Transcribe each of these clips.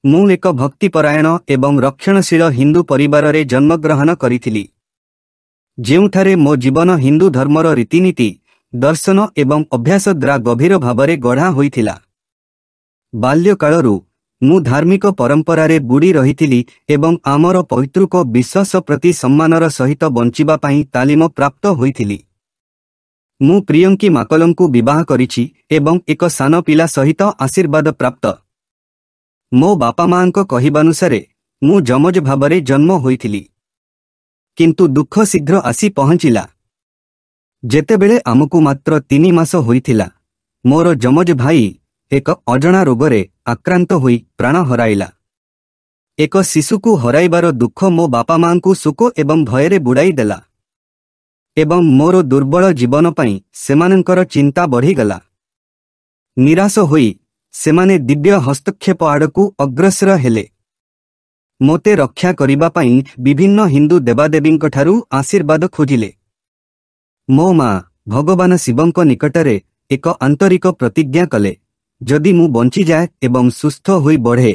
ମୁଁ ଏକ ଭକ୍ତିପରାୟଣ ଏବଂ ରକ୍ଷଣଶୀଳ ହିନ୍ଦୁ ପରିବାରରେ ଜନ୍ମଗ୍ରହଣ କରିଥିଲି, ଯେଉଁଠାରେ ମୋ ଜୀବନ ହିନ୍ଦୁ ଧର୍ମର ରୀତିନୀତି, ଦର୍ଶନ ଏବଂ ଅଭ୍ୟାସ ଦ୍ୱାରା ଗଭୀର ଭାବରେ ଗଢ଼ା ହୋଇଥିଲା। ବାଲ୍ୟକାଳରୁ ମୁଁ ଧାର୍ମିକ ପରମ୍ପରାରେ ବୁଡ଼ି ରହିଥିଲି ଏବଂ ଆମର ପୈତୃକ ବିଶ୍ୱାସ ପ୍ରତି ସମ୍ମାନର ସହିତ ବଞ୍ଚିବା ପାଇଁ ତାଲିମ ପ୍ରାପ୍ତ ହୋଇଥିଲି। ମୁଁ ପ୍ରିୟଙ୍କି ମାକଲଙ୍କୁ ବିବାହ କରିଛି ଏବଂ ଏକ ସାନ ପିଲା ସହିତ ଆଶୀର୍ବାଦ ପ୍ରାପ୍ତ। ମୋ ବାପା ମାଙ୍କ କହିବାନୁସାରେ ମୁଁ ଯମଜ ଭାବରେ ଜନ୍ମ ହୋଇଥିଲି, କିନ୍ତୁ ଦୁଃଖ ଶୀଘ୍ର ଆସି ପହଞ୍ଚିଲା। ଯେତେବେଳେ ଆମକୁ ମାତ୍ର 3 ମାସ ହୋଇଥିଲା, ମୋର ଯମଜ ଭାଇ ଏକ ଅଜଣା ରୋଗରେ ଆକ୍ରାନ୍ତ ହୋଇ ପ୍ରାଣ ହରାଇଲା। ଏକ ଶିଶୁକୁ ହରାଇବାର ଦୁଃଖ ମୋ ବାପା ମାଙ୍କୁ ଶୋକ ଏବଂ ଭୟରେ ବୁଡ଼ାଇ ଦେଲା, ଏବଂ ମୋର ଦୁର୍ବଳ ଜୀବନ ପାଇଁ ସେମାନଙ୍କର ଚିନ୍ତା ବଢ଼ିଗଲା। ନିରାଶ ହୋଇ ସେମାନେ ଦିବ୍ୟ ହସ୍ତକ୍ଷେପ ଆଡ଼କୁ ଅଗ୍ରସର ହେଲେ। ମୋତେ ରକ୍ଷା କରିବା ପାଇଁ ବିଭିନ୍ନ ହିନ୍ଦୁ ଦେବାଦେବୀଙ୍କଠାରୁ ଆଶୀର୍ବାଦ ଖୋଜିଲେ। ମୋ ମା ଭଗବାନ ଶିବଙ୍କ ନିକଟରେ ଏକ ଆନ୍ତରିକ ପ୍ରତିଜ୍ଞା କଲେ, ଯଦି ମୁଁ ବଞ୍ଚିଯାଏ ଏବଂ ସୁସ୍ଥ ହୋଇ ବଢ଼େ,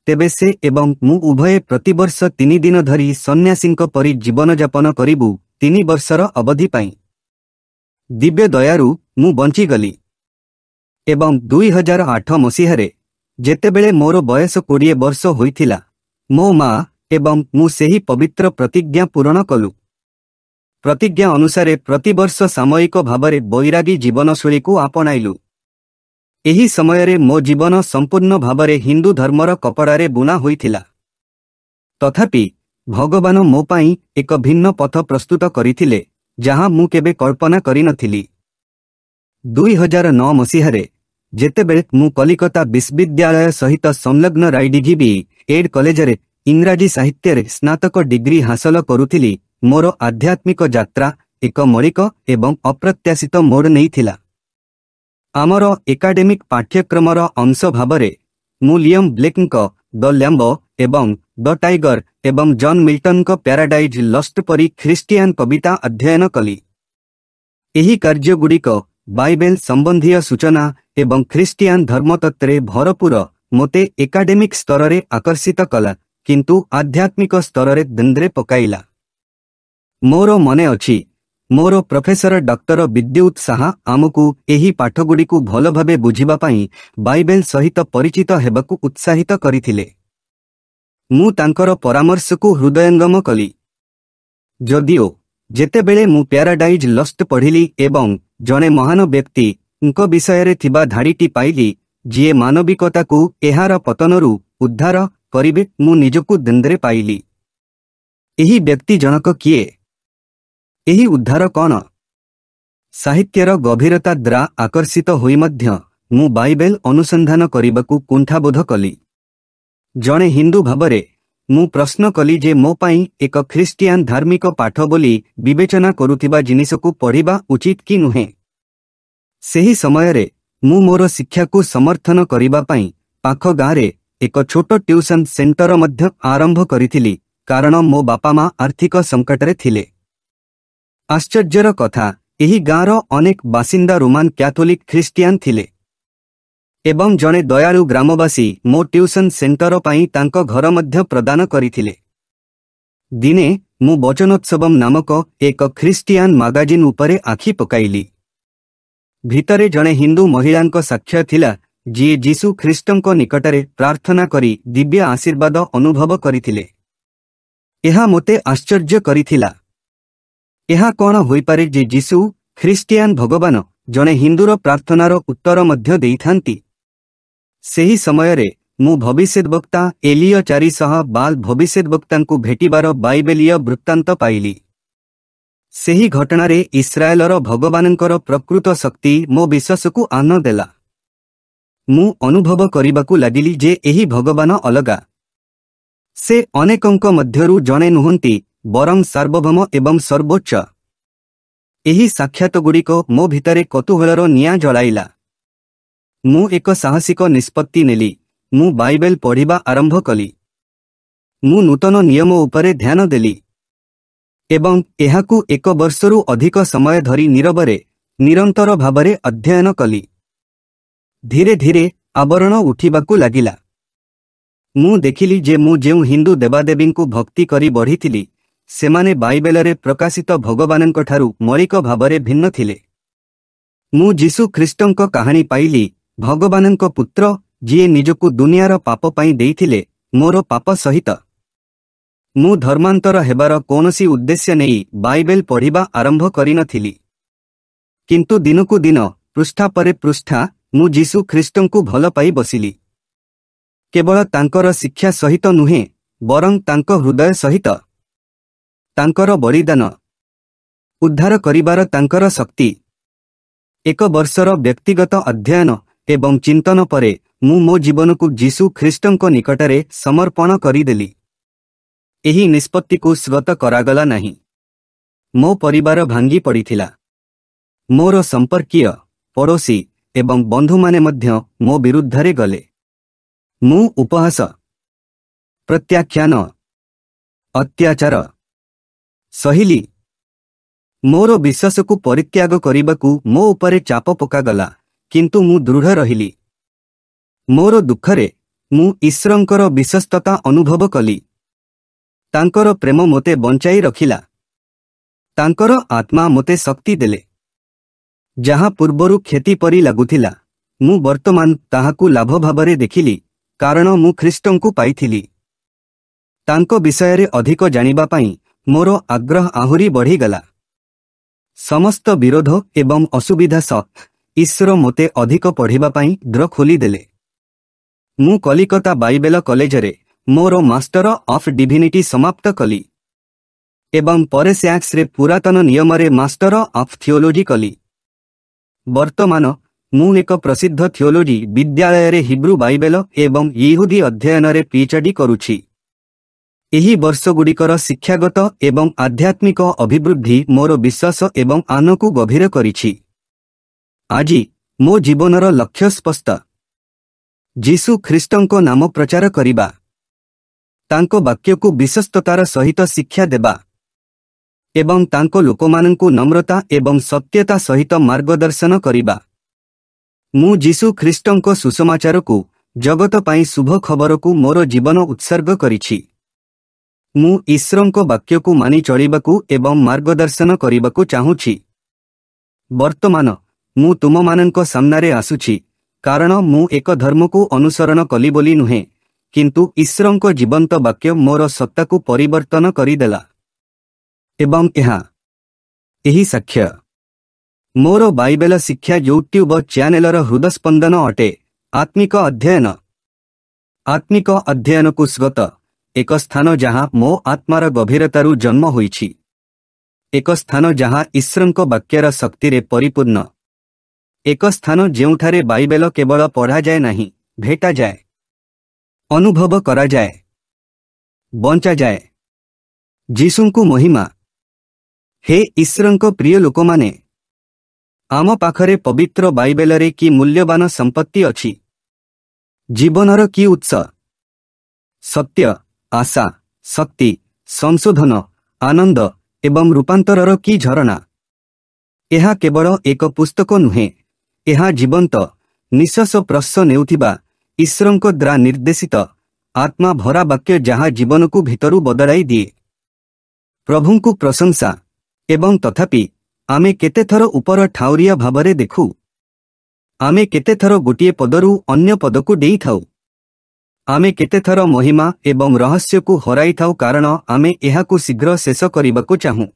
ତେବେ ସେ ଏବଂ ମୁଁ ଉଭୟେ ପ୍ରତିବର୍ଷ 3 ଦିନ ଧରି ସନ୍ନ୍ୟାସୀଙ୍କ ପରି ଜୀବନଯାପନ କରିବୁ, 3 ବର୍ଷର ଅବଧି ପାଇଁ। ଦିବ୍ୟ ଦୟାରୁ ମୁଁ ବଞ୍ଚିଗଲି ଏବଂ 2008 ମସିହାରେ ଯେତେବେଳେ ମୋର ବୟସ 20 ବର୍ଷ ହୋଇଥିଲା, ମୋ ମା ଏବଂ ମୁଁ ସେହି ପବିତ୍ର ପ୍ରତିଜ୍ଞା ପୂରଣ କଲୁ। ପ୍ରତିଜ୍ଞା ଅନୁସାରେ ପ୍ରତିବର୍ଷ ସାମୟିକ ଭାବରେ ବୈରାଗୀ ଜୀବନଶୈଳୀକୁ ଆପଣାଇଲୁ। ଏହି ସମୟରେ ମୋ ଜୀବନ ସମ୍ପୂର୍ଣ୍ଣ ଭାବରେ ହିନ୍ଦୁ ଧର୍ମର କପଡ଼ାରେ ବୁଣା ହୋଇଥିଲା। ତଥାପି ଭଗବାନ ମୋ ପାଇଁ ଏକ ଭିନ୍ନ ପଥ ପ୍ରସ୍ତୁତ କରିଥିଲେ, ଯାହା ମୁଁ କେବେ କଳ୍ପନା କରିନଥିଲି। 2009 ମସିହାରେ ଯେତେବେଳେ ମୁଁ କଲିକତା ବିଶ୍ୱବିଦ୍ୟାଳୟ ସହିତ ସଂଲଗ୍ନ ରାଇଡିଘିବି-ଏଡ୍ କଲେଜରେ ଇଂରାଜୀ ସାହିତ୍ୟରେ ସ୍ନାତକ ଡିଗ୍ରୀ ହାସଲ କରୁଥିଲି, ମୋର ଆଧ୍ୟାତ୍ମିକ ଯାତ୍ରା ଏକ ମୌଳିକ ଏବଂ ଅପ୍ରତ୍ୟାଶିତ ମୋଡ଼ ନେଇଥିଲା। ଆମର ଏକାଡେମିକ୍ ପାଠ୍ୟକ୍ରମର ଅଂଶ ଭାବରେ ମୁଁ ଲିୟମ୍ ବ୍ଲେକ୍ଙ୍କ ଦ ଲ୍ୟାମ୍ବ ଏବଂ ଦ ଟାଇଗର ଏବଂ ଜନ୍ ମିଲ୍ଟନଙ୍କ ପ୍ୟାରାଡାଇଜ୍ ଲଷ୍ଟ ପରି ଖ୍ରୀଷ୍ଟିଆନ କବିତା ଅଧ୍ୟୟନ କଲି। ଏହି କାର୍ଯ୍ୟଗୁଡ଼ିକ ବାଇବେଲ ସମ୍ବନ୍ଧୀୟ ସୂଚନା ଏବଂ ଖ୍ରୀଷ୍ଟିଆନ ଧର୍ମତତ୍ତ୍ୱରେ ଭରପୂର ମୋତେ ଏକାଡେମିକ୍ ସ୍ତରରେ ଆକର୍ଷିତ କଲା, କିନ୍ତୁ ଆଧ୍ୟାତ୍ମିକ ସ୍ତରରେ ଦ୍ୱନ୍ଦ୍ୱରେ ପକାଇଲା। ମୋର ମନେ ଅଛି, ମୋର ପ୍ରଫେସର ଡକ୍ଟର ବିଦ୍ୟୁତ୍ ଶାହା ଆମକୁ ଏହି ପାଠଗୁଡ଼ିକୁ ଭଲ ଭାବେ ବୁଝିବା ପାଇଁ ବାଇବେଲ ସହିତ ପରିଚିତ ହେବାକୁ ଉତ୍ସାହିତ କରିଥିଲେ। ମୁଁ ତାଙ୍କର ପରାମର୍ଶକୁ ହୃଦୟଙ୍ଗମ କଲି। ଯଦିଓ ଯେତେବେଳେ ମୁଁ ପ୍ୟାରାଡାଇଜ୍ ଲଷ୍ଟ ପଢ଼ିଲି ଏବଂ ଜଣେ ମହାନ ବ୍ୟକ୍ତିଙ୍କ ବିଷୟରେ ଥିବା ଧାଡ଼ିଟି ପାଇଲି, ଯିଏ ମାନବିକତାକୁ ଏହାର ପତନରୁ ଉଦ୍ଧାର କରିବେ, ମୁଁ ନିଜକୁ ଦ୍ୱନ୍ଦ୍ୱରେ ପାଇଲି। ଏହି ବ୍ୟକ୍ତି ଜଣକ କିଏ? ଏହି ଉଦ୍ଧାର କ'ଣ? ସାହିତ୍ୟର ଗଭୀରତା ଦ୍ୱାରା ଆକର୍ଷିତ ହୋଇ ମଧ୍ୟ ମୁଁ ବାଇବେଲ ଅନୁସନ୍ଧାନ କରିବାକୁ କୁଣ୍ଠାବୋଧ କଲି। ଜଣେ ହିନ୍ଦୁ ଭାବରେ ମୁଁ ପ୍ରଶ୍ନ କଲି ଯେ ମୋ ପାଇଁ ଏକ ଖ୍ରୀଷ୍ଟିଆନ ଧାର୍ମିକ ପାଠ ବୋଲି ବିବେଚନା କରୁଥିବା ଜିନିଷକୁ ପଢ଼ିବା ଉଚିତ କି ନୁହେଁ। ସେହି ସମୟରେ ମୁଁ ମୋର ଶିକ୍ଷାକୁ ସମର୍ଥନ କରିବା ପାଇଁ ପାଖ ଗାଁରେ ଏକ ଛୋଟ ଟ୍ୟୁସନ୍ ସେଣ୍ଟର ମଧ୍ୟ ଆରମ୍ଭ କରିଥିଲି, କାରଣ ମୋ ବାପା ମା ଆର୍ଥିକ ସଙ୍କଟରେ ଥିଲେ। ଆଶ୍ଚର୍ଯ୍ୟର କଥା, ଏହି ଗାଁର ଅନେକ ବାସିନ୍ଦା ରୋମାନ କ୍ୟାଥୋଲିକ୍ ଖ୍ରୀଷ୍ଟିଆନ ଥିଲେ ଏବଂ ଜଣେ ଦୟାଳୁ ଗ୍ରାମବାସୀ ମୋ ଟ୍ୟୁସନ୍ ସେଣ୍ଟର ପାଇଁ ତାଙ୍କ ଘର ମଧ୍ୟ ପ୍ରଦାନ କରିଥିଲେ। ଦିନେ ମୁଁ ବଚନୋତ୍ସବମ୍ ନାମକ ଏକ ଖ୍ରୀଷ୍ଟିଆନ ମାଗାଜିନ୍ ଉପରେ ଆଖି ପକାଇଲି। ଭିତରେ ଜଣେ ହିନ୍ଦୁ ମହିଳାଙ୍କ ସାକ୍ଷ୍ୟ ଥିଲା, ଯିଏ ଯୀଶୁ ଖ୍ରୀଷ୍ଟଙ୍କ ନିକଟରେ ପ୍ରାର୍ଥନା କରି ଦିବ୍ୟ ଆଶୀର୍ବାଦ ଅନୁଭବ କରିଥିଲେ। ଏହା ମୋତେ ଆଶ୍ଚର୍ଯ୍ୟ କରିଥିଲା। ଏହା କ'ଣ ହୋଇପାରେ ଯେ ଯୀଶୁ ଖ୍ରୀଷ୍ଟିଆନ ଭଗବାନ ଜଣେ ହିନ୍ଦୁର ପ୍ରାର୍ଥନାର ଉତ୍ତର ମଧ୍ୟ ଦେଇଥାନ୍ତି? ସେହି ସମୟରେ ମୁଁ ଭବିଷ୍ୟଦ୍ବକ୍ତା ଏଲିୟ 400 ବାଲ୍ ଭବିଷ୍ୟଦ୍ବକ୍ତାଙ୍କୁ ଭେଟିବାର ବାଇବେଲୀୟ ବୃତ୍ତାନ୍ତ ପାଇଲି। ସେହି ଘଟଣାରେ ଇସ୍ରାଏଲର ଭଗବାନଙ୍କର ପ୍ରକୃତ ଶକ୍ତି ମୋ ବିଶ୍ୱାସକୁ ଆହ୍ୱାନ ଦେଲା। ମୁଁ ଅନୁଭବ କରିବାକୁ ଲାଗିଲି ଯେ ଏହି ଭଗବାନ ଅଲଗା। ସେ ଅନେକଙ୍କ ମଧ୍ୟରୁ ଜଣେ ନୁହନ୍ତି, ବରଂ ସାର୍ବଭୌମ ଏବଂ ସର୍ବୋଚ୍ଚ। ଏହି ସାକ୍ଷାତଗୁଡ଼ିକ ମୋ ଭିତରେ କୌତୂହଳର ନିଆଁ ଜଳାଇଲା। ମୁଁ ଏକ ସାହସିକ ନିଷ୍ପତ୍ତି ନେଲି। ମୁଁ ବାଇବେଲ ପଢ଼ିବା ଆରମ୍ଭ କଲି। ମୁଁ ନୂତନ ନିୟମ ଉପରେ ଧ୍ୟାନ ଦେଲି ଏବଂ ଏହାକୁ 1 ବର୍ଷରୁ ଅଧିକ ସମୟ ଧରି ନୀରବରେ ନିରନ୍ତର ଭାବରେ ଅଧ୍ୟୟନ କଲି। ଧୀରେ ଧୀରେ ଆବରଣ ଉଠିବାକୁ ଲାଗିଲା। ମୁଁ ଦେଖିଲି ଯେ ମୁଁ ଯେଉଁ ହିନ୍ଦୁ ଦେବାଦେବୀଙ୍କୁ ଭକ୍ତି କରି ବଢ଼ିଥିଲି ସେମାନେ ବାଇବେଲରେ ପ୍ରକାଶିତ ଭଗବାନଙ୍କଠାରୁ ମୌଳିକ ଭାବରେ ଭିନ୍ନ ଥିଲେ। ମୁଁ ଯୀଶୁ ଖ୍ରୀଷ୍ଟଙ୍କ କାହାଣୀ ପାଇଲି, ଭଗବାନଙ୍କ ପୁତ୍ର ଯିଏ ନିଜକୁ ଦୁନିଆର ପାପ ପାଇଁ ଦେଇଥିଲେ ମୋର ପାପ ସହିତ। ମୁଁ ଧର୍ମାନ୍ତର ହେବାର କୌଣସି ଉଦ୍ଦେଶ୍ୟ ନେଇ ବାଇବେଲ ପଢ଼ିବା ଆରମ୍ଭ କରିନଥିଲି। କିନ୍ତୁ ଦିନକୁ ଦିନ ପୃଷ୍ଠା ପରେ ପୃଷ୍ଠା ମୁଁ ଯୀଶୁ ଖ୍ରୀଷ୍ଟଙ୍କୁ ଭଲ ପାଇ ବସିଲି। କେବଳ ତାଙ୍କର ଶିକ୍ଷା ସହିତ ନୁହେଁ, ବରଂ ତାଙ୍କ ହୃଦୟ ସହିତ। ତାଙ୍କର ବଳିଦାନ, ଉଦ୍ଧାର କରିବାର ତାଙ୍କର ଶକ୍ତି। 1 ବର୍ଷର ବ୍ୟକ୍ତିଗତ ଅଧ୍ୟୟନ ଏବଂ ଚିନ୍ତନ ପରେ ମୁଁ ମୋ ଜୀବନକୁ ଯୀଶୁ ଖ୍ରୀଷ୍ଟଙ୍କ ନିକଟରେ ସମର୍ପଣ କରିଦେଲି। ଏହି ନିଷ୍ପତ୍ତିକୁ ସ୍ୱତ କରାଗଲା ନାହିଁ। ମୋ ପରିବାର ଭାଙ୍ଗି ପଡ଼ିଥିଲା। ମୋର ସମ୍ପର୍କୀୟ, ପଡ଼ୋଶୀ ଏବଂ ବନ୍ଧୁମାନେ ମଧ୍ୟ ମୋ ବିରୁଦ୍ଧରେ ଗଲେ। ମୁଁ ଉପହାସ, ପ୍ରତ୍ୟାଖ୍ୟାନ, ଅତ୍ୟାଚାର ସହିଲି। ମୋର ବିଶ୍ୱାସକୁ ପରିତ୍ୟାଗ କରିବାକୁ ମୋ ଉପରେ ଚାପ ପକାଗଲା, କିନ୍ତୁ ମୁଁ ଦୃଢ଼ ରହିଲି। ମୋର ଦୁଃଖରେ ମୁଁ ଈଶ୍ୱରଙ୍କର ବିଶ୍ୱସ୍ତତା ଅନୁଭବ କଲି। ତାଙ୍କର ପ୍ରେମ ମୋତେ ବଞ୍ଚାଇ ରଖିଲା। ତାଙ୍କର ଆତ୍ମା ମୋତେ ଶକ୍ତି ଦେଲେ। ଯାହା ପୂର୍ବରୁ କ୍ଷତି ପରି ଲାଗୁଥିଲା, ମୁଁ ବର୍ତ୍ତମାନ ତାହାକୁ ଲାଭ ଭାବରେ ଦେଖିଲି, କାରଣ ମୁଁ ଖ୍ରୀଷ୍ଟଙ୍କୁ ପାଇଥିଲି। ତାଙ୍କ ବିଷୟରେ ଅଧିକ ଜାଣିବା ପାଇଁ ମୋର ଆଗ୍ରହ ଆହୁରି ବଢ଼ିଗଲା। ସମସ୍ତ ବିରୋଧ ଏବଂ ଅସୁବିଧା ସତ୍ତ୍ୱେ ଈଶ୍ୱର ମୋତେ ଅଧିକ ପଢ଼ିବା ପାଇଁ ଦ୍ୱାର ଖୋଲିଦେଲେ। ମୁଁ କଲିକତା ବାଇବେଲ କଲେଜରେ ମୋର ମାଷ୍ଟର ଅଫ୍ ଡିଭିନିଟି ସମାପ୍ତ କଲି ଏବଂ ପରେ ସ୍ୟାକ୍ସରେ ପୁରାତନ ନିୟମରେ ମାଷ୍ଟର ଅଫ୍ ଥିଓଲୋଜି କଲି। ବର୍ତ୍ତମାନ ମୁଁ ଏକ ପ୍ରସିଦ୍ଧ ଥିଓଲୋଜି ବିଦ୍ୟାଳୟରେ ହିବ୍ରୁ ବାଇବେଲ ଏବଂ ୟହୁଦୀ ଅଧ୍ୟୟନରେ ପିଏଚ୍ଡି କରୁଛି। ଏହି ବର୍ଷଗୁଡ଼ିକର ଶିକ୍ଷାଗତ ଏବଂ ଆଧ୍ୟାତ୍ମିକ ଅଭିବୃଦ୍ଧି ମୋର ବିଶ୍ୱାସ ଏବଂ ଆନକୁ ଗଭୀର କରିଛି। ଆଜି ମୋ ଜୀବନର ଲକ୍ଷ୍ୟ ସ୍ପଷ୍ଟ। ଯୀଶୁ ଖ୍ରୀଷ୍ଟଙ୍କ ନାମ ପ୍ରଚାର କରିବା, ତାଙ୍କ ବାକ୍ୟକୁ ବିଶ୍ୱସ୍ତତାର ସହିତ ଶିକ୍ଷା ଦେବା ଏବଂ ତାଙ୍କ ଲୋକମାନଙ୍କୁ ନମ୍ରତା ଏବଂ ସତ୍ୟତା ସହିତ ମାର୍ଗଦର୍ଶନ କରିବା। ମୁଁ ଯୀଶୁ ଖ୍ରୀଷ୍ଟଙ୍କ ସୁସମାଚାରକୁ, ଜଗତ ପାଇଁ ଶୁଭ ଖବରକୁ ମୋର ଜୀବନ ଉତ୍ସର୍ଗ କରିଛି। ମୁଁ ଈଶ୍ୱରଙ୍କ ବାକ୍ୟକୁ ମାନି ଚଳିବାକୁ ଏବଂ ମାର୍ଗଦର୍ଶନ କରିବାକୁ ଚାହୁଁଛି। ବର୍ତ୍ତମାନ ମୁଁ ତୁମମାନଙ୍କ ସାମ୍ନାରେ ଆସୁଛି, କାରଣ ମୁଁ ଏକ ଧର୍ମକୁ ଅନୁସରଣ କଲି ବୋଲି ନୁହେଁ, କିନ୍ତୁ ଈଶ୍ୱରଙ୍କ ଜୀବନ୍ତ ବାକ୍ୟ ମୋର ସତ୍ତାକୁ ପରିବର୍ତ୍ତନ କରିଦେଲା। ଏବଂ ଏହି ସାକ୍ଷ୍ୟ ମୋର ବାଇବେଲ ଶିକ୍ଷା ୟୁଟ୍ୟୁବ ଚ୍ୟାନେଲର ହୃଦସ୍ପନ୍ଦନ ଅଟେ। ଆତ୍ମିକ ଅଧ୍ୟୟନ। ଆତ୍ମିକ ଅଧ୍ୟୟନକୁ ସ୍ୱତ ଏକ ସ୍ଥାନ ଯାହା ମୋ ଆତ୍ମାର ଗଭୀରତାରୁ ଜନ୍ମ ହୋଇଛି। ଏକ ସ୍ଥାନ ଯାହା ଈଶ୍ୱରଙ୍କ ବାକ୍ୟର ଶକ୍ତିରେ ପରିପୂର୍ଣ୍ଣ। ଏକ ସ୍ଥାନ ଯେଉଁଠାରେ ବାଇବେଲ କେବଳ ପଢ଼ାଯାଏ ନାହିଁ, ଭେଟାଯାଏ, ଅନୁଭବ କରାଯାଏ, ବଞ୍ଚାଯାଏ। ଯୀଶୁଙ୍କୁ ମହିମା। ହେ ଈଶ୍ୱରଙ୍କ ପ୍ରିୟ ଲୋକମାନେ, ଆମ ପାଖରେ ପବିତ୍ର ବାଇବେଲରେ କି ମୂଲ୍ୟବାନ ସମ୍ପତ୍ତି ଅଛି। ଜୀବନର କି ଉତ୍ସ, ସତ୍ୟ, ଆଶା, ଶକ୍ତି, ସଂଶୋଧନ, ଆନନ୍ଦ ଏବଂ ରୂପାନ୍ତରର କି ଝରଣା। ଏହା କେବଳ ଏକ ପୁସ୍ତକ ନୁହେଁ, ଏହା ଜୀବନ୍ତ, ନିଶ୍ୱାସ ପ୍ରଶ୍ୱାସ ନେଉଥିବା, ଈଶ୍ୱରଙ୍କ ଦ୍ୱାରା ନିର୍ଦ୍ଦେଶିତ, ଆତ୍ମା ଭରା ବାକ୍ୟ ଯାହା ଜୀବନକୁ ଭିତରୁ ବଦଳାଇ ଦିଏ। ପ୍ରଭୁଙ୍କୁ ପ୍ରଶଂସା। ଏବଂ ତଥାପି ଆମେ କେତେଥର ଉପର ଠାଉରିଆ ଭାବରେ ଦେଖୁ। ଆମେ କେତେଥର ଗୋଟିଏ ପଦରୁ ଅନ୍ୟ ପଦକୁ ଡେଇଁଥାଉ। ଆମେ କେତେଥର ମହିମା ଏବଂ ରହସ୍ୟକୁ ହରାଇଥାଉ କାରଣ ଆମେ ଏହାକୁ ଶୀଘ୍ର ଶେଷ କରିବାକୁ ଚାହୁଁ।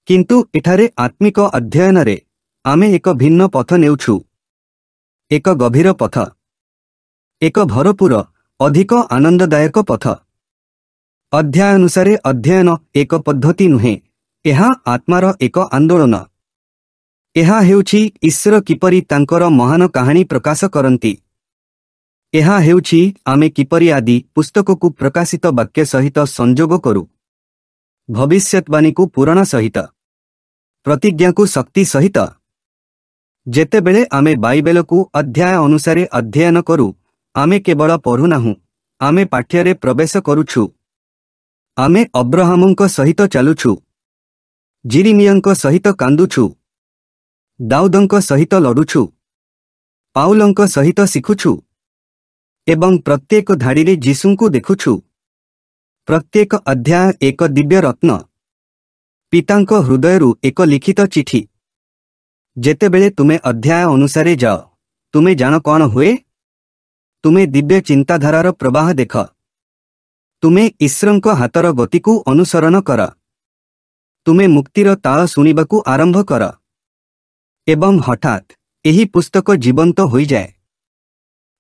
କିନ୍ତୁ ଏଠାରେ ଆତ୍ମିକ ଅଧ୍ୟୟନରେ ଆମେ ଏକ ଭିନ୍ନ ପଥ ନେଉଛୁ। ଏକ ଗଭୀର ପଥ। ଏକ ଭରପୂର, ଅଧିକ ଆନନ୍ଦଦାୟକ ପଥ। ଅଧ୍ୟାୟାନୁସାରେ ଅଧ୍ୟୟନ ଏକ ପଦ୍ଧତି ନୁହେଁ, ଏହା ଆତ୍ମାର ଏକ ଆନ୍ଦୋଳନ। ଏହା ହେଉଛି ଈଶ୍ୱର କିପରି ତାଙ୍କର ମହାନ କାହାଣୀ ପ୍ରକାଶ କରନ୍ତି। ଏହା ହେଉଛି ଆମେ କିପରି ଆଦି ପୁସ୍ତକକୁ ପ୍ରକାଶିତ ବାକ୍ୟ ସହିତ ସଂଯୋଗ କରୁ, ଭବିଷ୍ୟତବାଣୀକୁ ପୁରାଣ ସହିତ, ପ୍ରତିଜ୍ଞାକୁ ଶକ୍ତି ସହିତ। ଯେତେବେଳେ ଆମେ ବାଇବେଲକୁ ଅଧ୍ୟାୟ ଅନୁସାରେ ଅଧ୍ୟୟନ କରୁ, ଆମେ କେବଳ ପଢ଼ୁନାହୁଁ, ଆମେ ପାଠ୍ୟରେ ପ୍ରବେଶ କରୁଛୁ। ଆମେ ଅବ୍ରାହମଙ୍କ ସହିତ ଚାଲୁଛୁ, ଜିରିମିୟାଙ୍କ ସହିତ କାନ୍ଦୁଛୁ, ଦାଉଦଙ୍କ ସହିତ ଲଢ଼ୁଛୁ, ପାଉଲଙ୍କ ସହିତ ଶିଖୁଛୁ। एवं प्रत्येक धाड़ी जीशुंकु देखुछु। प्रत्येक अध्याय एक दिव्य रत्न, पितांक हृदयरु एक लिखित चिठी। जेतेबेले तुमे अध्याय अनुसारे जाओ, तुमे जान कौन हुए? तुमे दिव्य चिंताधारार प्रवाह देख। तुमे ईश्वरंक हातर गतिकु अनुसरण कर। तुमे मुक्तिर ताल सुनिबाकु आरंभ कर। एवं हठात एही पुस्तक जीवंत होई जाए।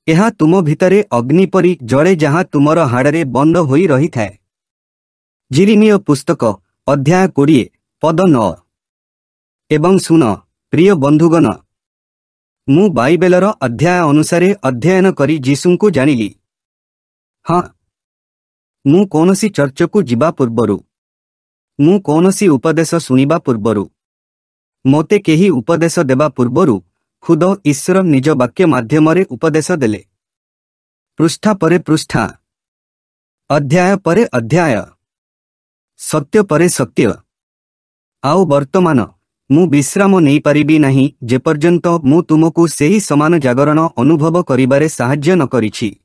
एहा तुम भितरे अग्नि परी जड़े जहाँ तुमर हाड़े बंद होई रही थाए। जिरिमिय पुस्तक अध्याय 20 पद 9। एवं सुन प्रिय बंधुगण, मु बाइबेलर अध्याय अनुसारे अध्ययन करी जीशुंकु जानिली। हाँ, मु कोनोसी चर्चकु जिबा पूर्वरु, मु कोनोसी उपदेश सुनिबा पूर्वरु, मोते केही उपदेश देबा पूर्वरु खुद ईश्वर निज वाक्य माध्यमरे उपदेश देले। पृष्ठा परे पृष्ठा, अध्याय परे अध्याय, सत्य परे सत्य। आउ वर्तमान मु विश्राम नहीं पारिबी नहीं जेपर्यंत मु तुमको सेही समान जागरण अनुभव करिबारे साहाय्य न करिछि।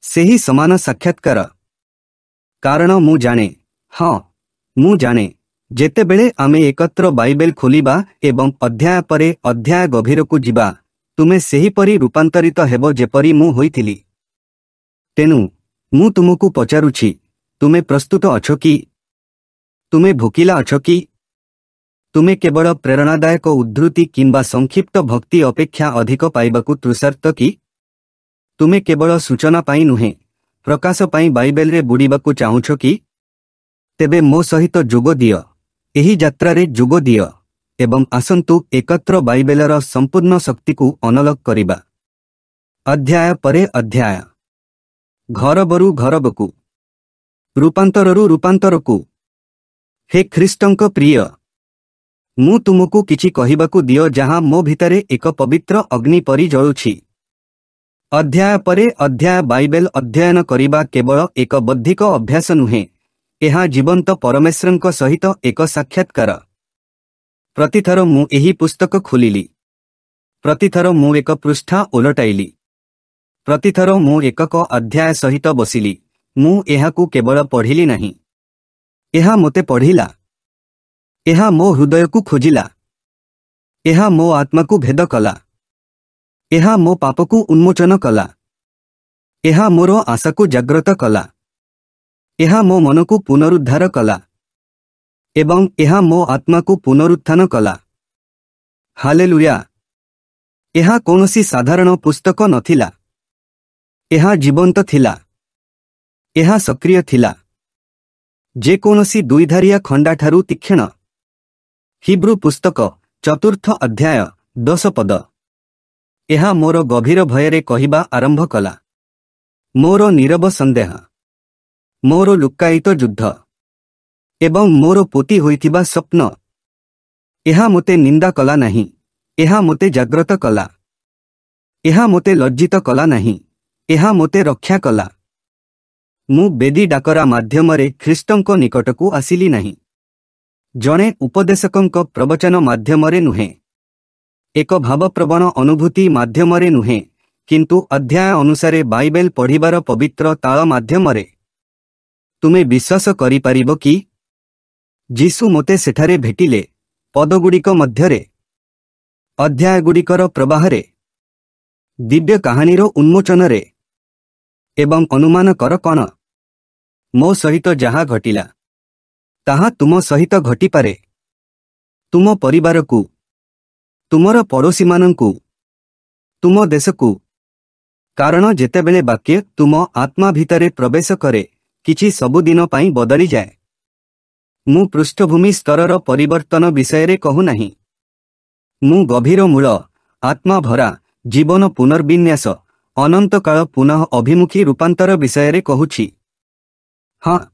सेही समान साक्षात्कार। कारण मु जाने, हाँ मु जाने, जेतेबेले आमे एकत्र बाइबेल खोलिबा एवं अध्याय परे अध्याय गभीरकु जिबा, तुमे सेही परी रूपांतरित हेबो जेपरी मु होइथिली। तेनु मु तुमको पचारुछि, तुमे प्रस्तुत अछो कि? तुमे भोकिला अछो कि? तुमे केवल प्रेरणादायक उद्धृति किंबा संक्षिप्त भक्ति अपेक्षा अधिक पाइबाकु तृषार्त कि? तुमे केवल सूचना पाई नुहे, प्रकाश पाई बाइबेल रे बुड़ीबाकु चाहुछो कि? तेबे मो सहित जोग दियो, एही यात्रारे जोग दियो एवं आसंतु एकत्र बाइबेलर संपूर्ण शक्तिकु अनलक करिबा। अध्याय परे अध्याय, घरबरु घरबकु, रूपांतररु रूपांतरकु। हे ख्रीष्टंक प्रिय, मु तुमको किछि कहिबाकु दियो जहाँ मो भितरे एक पवित्र अग्नि परी जळुछि। अध्याय परे अध्याय बाइबेल अध्ययन करिबा केवल एक बौद्धिक अभ्यास नुहे, एहा जीवंत परमेश्वरंक सहित एक साक्षात्कार। प्रतिथर मु एही पुस्तक खोलिली, प्रतिथर मु एक पृष्ठा ओलटाइली, प्रतिथर मु एकक अध्याय सहित बसिली, मु एहाकु केवल पढ़िली नहीं, एहा मोते पढ़िला। एहा मो हृदयकु खोजिला, एहा मो आत्माकु भेद कला, एहा मो पापकु उन्मोचन कला, एहा मोर आशाकु जाग्रत कला, एहा मो मनकु पुनरुद्धार कला, एवं एहा मो आत्माकु पुनरुत्थान कला। हालेलुया। एहा कोनोसी साधारण पुस्तक नथिला, एहा जीवंत थिला, एहा सक्रिय थिला, जे कोनोसी दुईधारिया खंडा ठारू तीक्ष्ण। हिब्रू पुस्तक 4 अध्याय 10 पद। एहा मोर गभीर भयरे कहिबा आरंभ कला, मोर नीरव संदेह, मोर लुक्कायित युद्ध एवं मोर पोती होइथिबा स्वप्न। एहा मोते निंदा कला नहीं, एहा मोते जाग्रत कला, एहा मोते लज्जित कला नहीं, एहा मोते रक्षा कला। मु बेदी डाकरा माध्यमरे ख्रीष्टंक निकटकु आसिली नहीं, जणे उपदेशकंक प्रवचन माध्यमरे नुहे, एक भावप्रवण अनुभूति माध्यमरे नुहे, किंतु अध्याय अनुसारे बाइबेल पढ़िबार पवित्र ताल माध्यमरे। तुमे विश्वास करि पारिबो कि जीशु मोते सेठारे भेटिले, पदगुड़िक मध्यरे, अध्यायगुड़िकर प्रवाहरे, दिव्य कहानीर उन्मोचनरे। एवं अनुमान कर कौन? मो सहित जहाँ घटिला ताहा तुम सहित घटिपारे, तुम परिवारकु, तुमर पड़ोशी मानंकु, तुम देशकु। कारण जेतेबेले वाक्य तुम आत्मा भितरे प्रवेश करे, किछि सबुदिन पाई बदली जाए। मु पृष्ठभूमि स्तरर परिवर्तन विषय कहू नहीं, मु गभीर मूल, आत्मा भरा, जीवन पुनर्विन्यास, अनंत काल पुनः अभिमुखी रूपांतर विषय कहूछि। हाँ,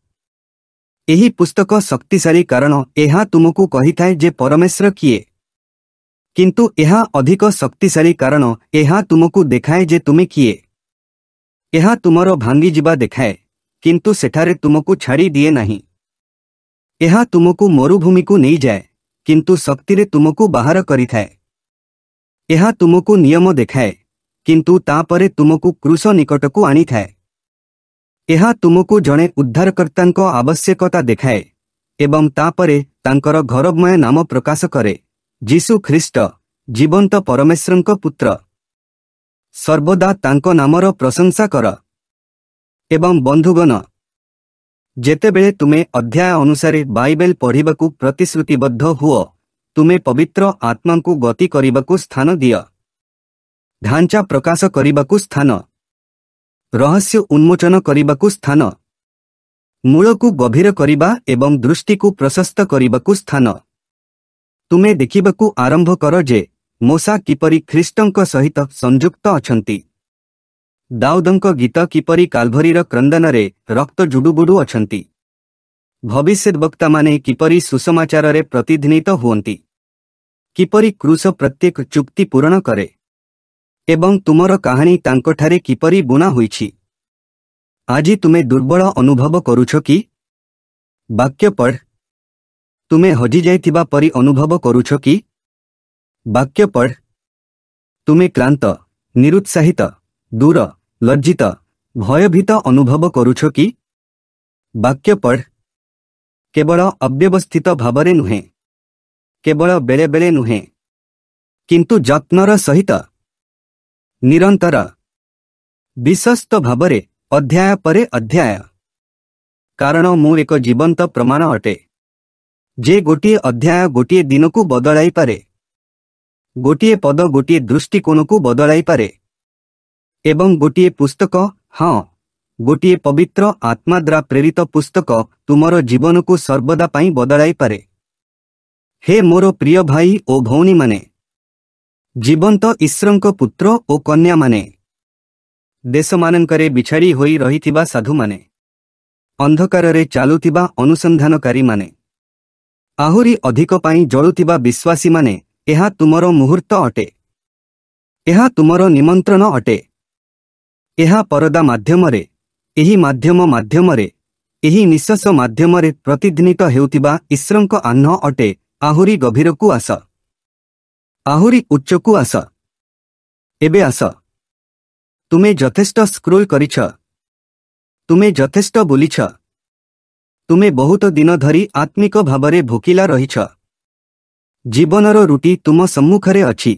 एही पुस्तक शक्तिशाली कारण एहा तुमको कहिथाए जे परमेश्वर किए, किंतु एहा अधिक शक्तिशाली कारण एहा तुमको देखाए जे तुमे किए। एहा तुमर भांगी जीवा देखाए, किंतु सेठारे तुमको छाड़ी दिए नहीं। एहा तुमको मरुभूमि को नहीं जाए, किंतु शक्ति रे तुमको बाहर करिथाए। एहा तुमको नियम देखाए, किंतु तापरे तुमको क्रूस निकटकू आनी थाए। यह तुमको जड़े उद्धारकर्तांको आवश्यकता देखाए एवं तापरे तांकर घरमय नाम प्रकाश करे, जीसु ख्रीष्ट जीवंत परमेश्वरंको पुत्र। सर्वदा तांको नामर प्रशंसा कर। एवं बंधुगण, जेतेबेले तुमे अध्याय अनुसारे बाइबल पढ़िबाकू प्रतिश्रुतिबद्ध हुओ, तुमे पवित्र आत्मा को गति करिबाकू स्थान दियो। ढांचा प्रकाश करिबाकू स्थान, रहस्य उन्मोचन करिबाकू स्थान, मूलकू गभीर करिबा एवं दृष्टि को प्रशस्त करिबाकू स्थान। तुमे देखिबाकू आरंभ कर जे मोसा किपरि ख्रीष्टंक सहित संयुक्त अछंती। दाऊदंक गीत किपरि काल्भरीर क्रंदनरे रक्त जुडुबुडु अछंती। भविष्यद्वक्ता माने किपरि सुसमाचाररे प्रतिध्वनित हुअंती, किपरि क्रूस प्रत्येक चुक्ति पूर्ण करे एवं तुमर कहानी तांकोठारे किपरि बुना होईछि। आजि तुमे दुर्बल अनुभव करुछो कि? वाक्य पढ़। तुमे हजि जाइथिबा परि अनुभव करुछो कि? वाक्य पढ़। तुमे क्लांत, निरुत्साहित, दूर, लज्जित, भयभीत अनुभव करुछो कि? वाक्य पढ़। केवल अव्यवस्थित भावरे नुहे, केवल बेले बेले नुहे, किंतु यत्नर सहित निरंतर विश्वस्त भावरे अध्याय परे अध्याय। कारण मु एक जीवंत प्रमाण अटे जे गोटिए अध्याय गोटिए दिन को बदलाई पारे, गोटिए पद गोटिए दृष्टिकोण को बदलाई पारे एवं गोटिए पुस्तक, हाँ गोटिए पवित्र आत्मा द्वारा प्रेरित पुस्तक तुमर जीवन को सर्वदा पाई बदलाई पारे। हे मोर प्रिय भाई ओ भौनी माने, जीवंत ईश्वरंक पुत्र ओ कन्या माने, देश मानंकरे बिछाड़ी होई रहिथिबा साधु माने, अंधकाररे चालुथिबा अनुसंधानकारी माने, आहुरी अधिक पाई जळुथिबा विश्वासी माने, एहा तुमर मुहूर्त अटे, एहा तुमर निमंत्रण अटे। एहा परदा माध्यमरे, एही माध्यम माध्यमरे, एही निश्वास माध्यमरे प्रतिध्वनित हेउथिबा ईश्वरंक आह्न अटे। आहुरी गभीरकू आस, आहुरी उच्चकू आस, एबे आस। तुमे यथेष्ट स्क्रोल करिछ, तुमे यथेष्ट बोलिछ, तुमे बहुत दिन धरी आत्मिक भावरे भोकिला रहिछ। जीवनर रुटी तुम सम्मुखरे अछि,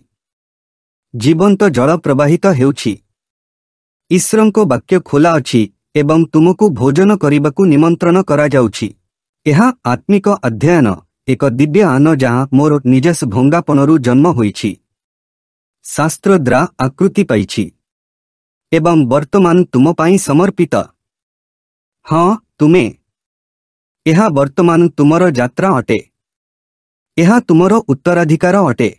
जीवंत जल प्रवाहित हेउछि। ईश्वरंको वाक्य खोला अछि एवं तुमको भोजन करिबाकू निमंत्रण करा जाउछि। एहा आत्मिक अध्ययन एक दिव्य आन जहाँ मोर निजस भंगापणरू जन्म होईछि, शास्त्र द्वारा आकृति पाइछि एवं वर्तमान तुम पाई समर्पित। हाँ तुमे, एहा वर्तमान तुमर यात्रा अटे, एहा तुमर उत्तराधिकार अटे,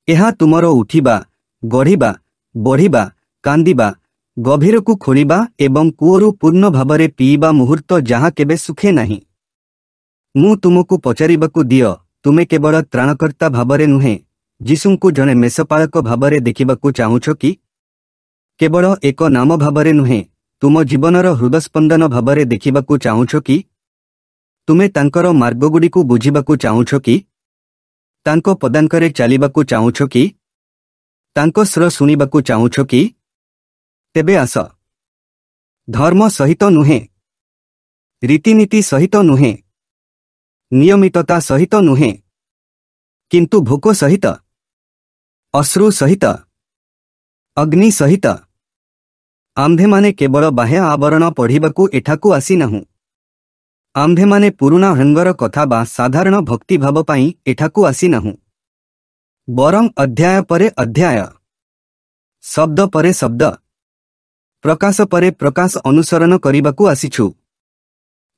एहा तुमर उठिबा, गढ़िबा, बढ़िबा, कांदिबा, गभीर को खोलिबा एवं कूअरू पूर्ण भावरे पीबा मुहूर्त जहाँ केबे सुखे नहीं। मु तुमको पचारिबाकू दियो, तुमे केवल त्राणकर्ता भावरे नुहे जीशुंकु जने मेषपालक भावरे देखिबाकू चाहुछो कि? केवल एक नाम भावरे नुहे तुम जीवनर हृदस्पंदन भावरे देखिबाकू चाहुछो कि? तुमे तांकर मार्गगुड़िकू बुझिबाकू चाहुछो कि? तांको पदांकरे चालिबाकू चाहुछो कि? तांको स्वर सुनिबाकू चाहुछो कि? तेबे आस। धर्म सहित नुहे, रीतिनीति सहित नुहे, नियमितता सहित नुहे, किंतु भोक सहित, अश्रु सहित, अग्नि सहित। आम्भे माने केवल बाह्य आवरण पढ़िबाकू एठाकू आसी नाहु। आम्भे माने पुरुणा हंगर कथा बा साधारण भक्ति भाव पाई एठाकू आसी नाहु, बरं अध्याय परे अध्याय, शब्द परे शब्द, प्रकाश परे प्रकाश अनुसरण करिबाकू आसीछु।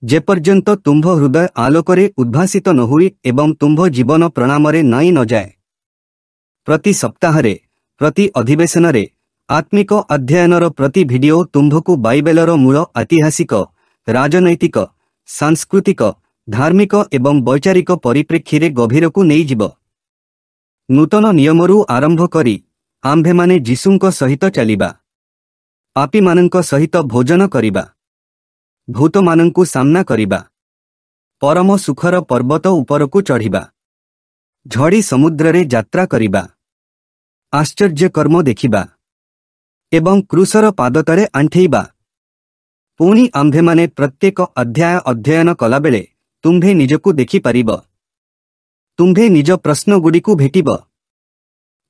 जेपर्यंत तुम्भ हृदय आलोकरे उद्भासित न हुई एवं तुम्भ जीवन प्रणामरे नाई न जाए। प्रति सप्ताहरे, प्रति अधिवेशनरे, आत्मिक अध्ययनर प्रति भिडियो तुम्भकू बाइबेलर मूल ऐतिहासिक, राजनैतिक, सांस्कृतिक, धार्मिक एवं वैचारिक परिप्रेक्षीरे गभीरकू नहीं जीव। नूतन नियमरू आरंभ करी आम्भे माने जीशुंक सहित चलिबा, पापी मानंक सहित भोजन करिबा, भूत मानंकू सामना करिबा, परम सुखर पर्वत उपरकू चढ़िबा, झड़ी समुद्ररे यात्रा करिबा, आश्चर्य कर्म देखिबा, एवं क्रूसर पादतले आंठेइबा। पुणी आंभेमाने प्रत्येक अध्याय अध्ययन कलाबेले तुम्भे निजकु देखि पारिब। तुम्भे निज प्रश्नगुड़िकु भेटिब।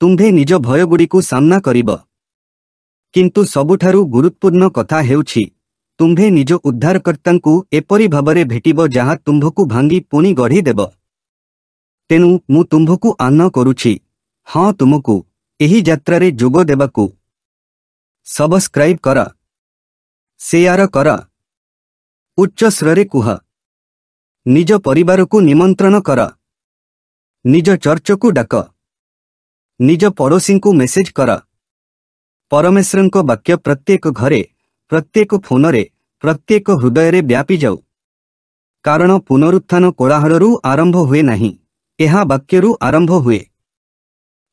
तुम्भे निज भयगुड़िकु सामना करिब। किंतु सबुठारु गुरुत्वपूर्ण कथा हेउछि तुम्भे निज उद्धारकर्तांकु एपरि भाबरे भेटिब जहा तुम्भकु भांगी पुणी गढ़ी देब। तेनु मु तुम्भकु आह्वान करुछि, हाँ तुमकु एही यात्रारे जोग देबाकु। सब्सक्राइब कर, शेयर कर, उच्च स्वरे कुह, निज परिवारकु निमंत्रण कर, निज चर्चकु डाक, निज पड़ोसींकु मेसेज कर। परमेश्वरंको वाक्य प्रत्येक घरे, प्रत्येक फोनरे, प्रत्येक हृदय व्यापी जाऊ। कारण पुनरुत्थान कोलाहलरू आरंभ हुए नहीं, एहा वाक्यरू आरंभ हुए।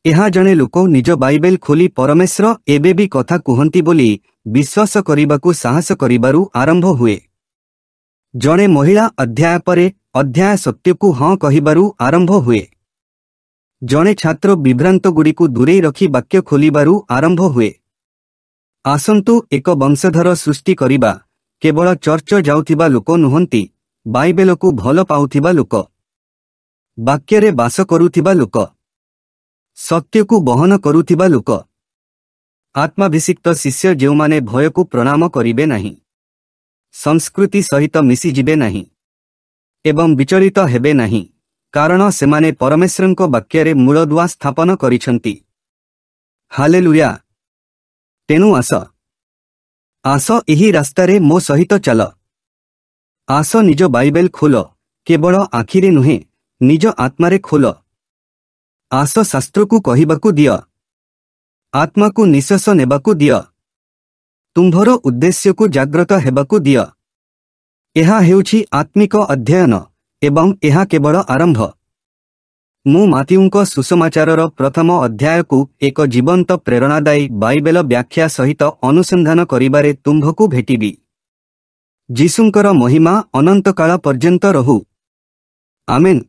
एहा जने लोक निज बाइबेल खोली परमेश्वर एबे भी कथा कुहंती बोली विश्वास करिबाकू साहस करिबारू आरंभ हुए। जने महिला अध्याय परे अध्याय सत्यकू हाँ कहिबारू आरंभ हुए। जने छात्र विभ्रांत गुड़िकू दूरे रखी वाक्य खोलिबारू आरंभ हुए। आसंतु एक वंशधर सृष्टि करिबा। केवल चर्च जाउथिबा लोक नुहंती, बाइबेलकू भल पाउथिबा लोक, वाक्यरे बास करुथिबा लोक, सत्यकू बहन करुथिबा लोक, आत्माभिषिक्त शिष्य जेउमाने भयकू प्रणाम करिबे नहीं, संस्कृति सहित मिसी जिबे नहीं एवं विचलित हेबे नहीं, कारण सेमाने परमेश्वरंको वाक्यरे मूलदुआ स्थापन करिछंती। हालेलुया। तेनु आस, आस एही रास्तारे मो सहित चल। आस निज बाइबेल खोल, केवल आखिरे नुहे निज आत्मारे खोल। आस शास्त्रकू कहिबाकू दिय, आत्माकू निश्वास नेबाकू दिय, तुम्भर उद्देश्यकू जाग्रत हेबाकू दिय। एहा हेउछि आत्मिक अध्ययन एवं एहा केवल आरंभ। मु माथ्यूंको सुसमाचारर प्रथम अध्यायकू एक जीवंत प्रेरणादायी बाइबेल व्याख्या सहित अनुसंधान करिबारे तुम्भकू भेटिबी। जीसुंकर महिमा अनंत काल पर्यंत रहू। आमेन।